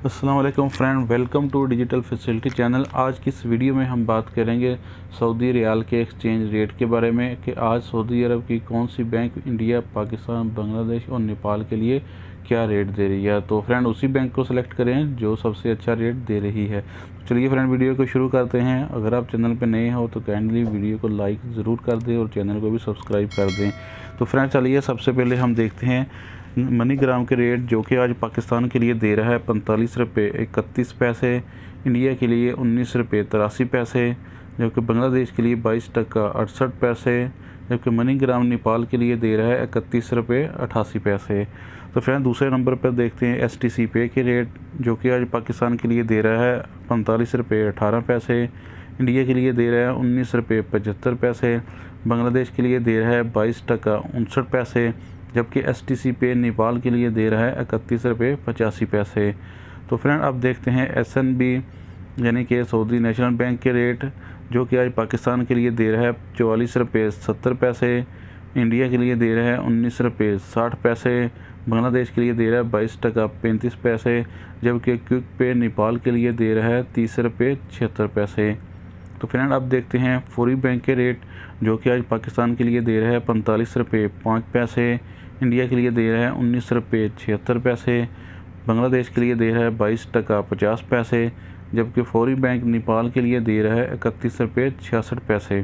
अस्सलाम वालेकुम friend, welcome to digital facility channel. आज की इस वीडियो में हम बात करेंगे सऊदी रियाल के एक्सचेंज रेट के बारे में कि आज सऊदी अरब की कौन सी बैंक इंडिया, पाकिस्तान, बांग्लादेश और नेपाल के लिए क्या रेट दे रही है। तो फ्रेंड उसी बैंक को सेलेक्ट करें जो सबसे अच्छा रेट दे रही है। चलिए फ्रेंड वीडियो को शुरू करते हैं। अगर आप चैनल पर नए हो तो काइंडली वीडियो को लाइक ज़रूर कर दें और चैनल को भी सब्सक्राइब कर दें। तो फ्रेंड चलिए सबसे पहले हम देखते हैं मनीग्राम के रेट, जो कि आज पाकिस्तान के लिए दे रहा है 45 रुपये 31 पैसे, इंडिया के लिए 19 रुपये 83 पैसे, जबकि बांग्लादेश के लिए 22 टका 68 पैसे, जबकि मनीग्राम नेपाल के लिए दे रहा है 31 रुपये 88 पैसे। तो फ्रेंड दूसरे नंबर पर देखते हैं STC पे के रेट, जो कि आज पाकिस्तान के लिए दे रहा है 45 रुपये 18 पैसे, इंडिया के लिए दे रहा है 19 रुपये 75 पैसे, बांग्लादेश के लिए दे रहा है 22 टका 59 पैसे, जबकि STC पे नेपाल के लिए दे रहा है 31 रुपये 85 पैसे। तो फ्रेंड अब देखते हैं SNB यानी कि सऊदी नेशनल बैंक के रेट, जो कि आज पाकिस्तान के लिए दे रहा है 44 रुपये 70 पैसे, इंडिया के लिए दे रहा है 19 रुपये 60 पैसे, बांग्लादेश के लिए दे रहा है 22 टका 35 पैसे, जबकि क्विक पे नेपाल के लिए दे रहा है 30 रुपये 76 पैसे। तो फ्रेंड अब देखते हैं फौरी बैंक के रेट, जो कि आज पाकिस्तान के लिए दे रहा है 45 रुपये 5 पैसे, इंडिया के लिए दे रहा है 19 रुपये 76 पैसे, बांग्लादेश के लिए दे रहा है 22 टका 50 पैसे, जबकि फौरी बैंक नेपाल के लिए दे रहा है 31 रुपये 66 पैसे।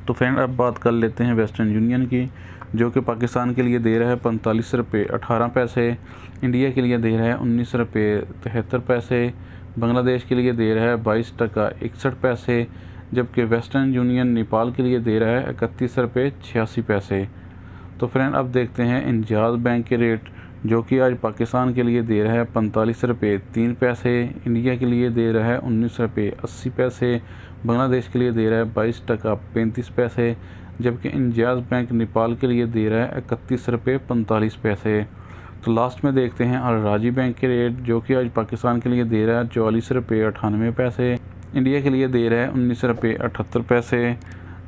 तो फ्रेंड अब बात कर लेते हैं वेस्टर्न यूनियन की, जो कि पाकिस्तान के लिए दे रहा है 45 रुपये 18 पैसे, इंडिया के लिए दे रहा है 19 रुपये 73 पैसे, बांग्लादेश के लिए दे रहा है 22 टका 61 पैसे, जबकि वेस्टर्न यूनियन नेपाल के लिए दे रहा है 31 रुपये 86 पैसे। तो फ्रेंड अब देखते हैं इंजाज़ बैंक के रेट, जो कि आज पाकिस्तान के लिए दे रहा है 45 रुपये 3 पैसे, इंडिया के लिए दे रहा है 19 रुपये 80 पैसे, बांग्लादेश के लिए दे रहा है 22 टका 35 पैसे, जबकि इंजाज़ बैंक नेपाल के लिए दे रहा है 31 रुपये 45 पैसे। तो लास्ट में देखते हैं अल राजी बैंक के रेट, जो कि आज पाकिस्तान के लिए दे रहा है 44 रुपये 98 पैसे, इंडिया के लिए दे रहा है 19 रुपये 78 पैसे,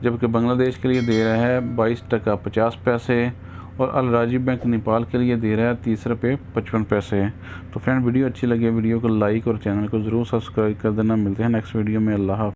जबकि बांग्लादेश के लिए दे रहा है 22 टका 50 पैसे और अल राजी बैंक नेपाल के लिए दे रहा है 30 रुपये 55 पैसे। तो फ्रेंड वीडियो अच्छी लगी वीडियो को लाइक और चैनल को ज़रूर सब्सक्राइब कर देना। मिलते हैं नेक्स्ट वीडियो में। अल्लाह हाफ़िज़।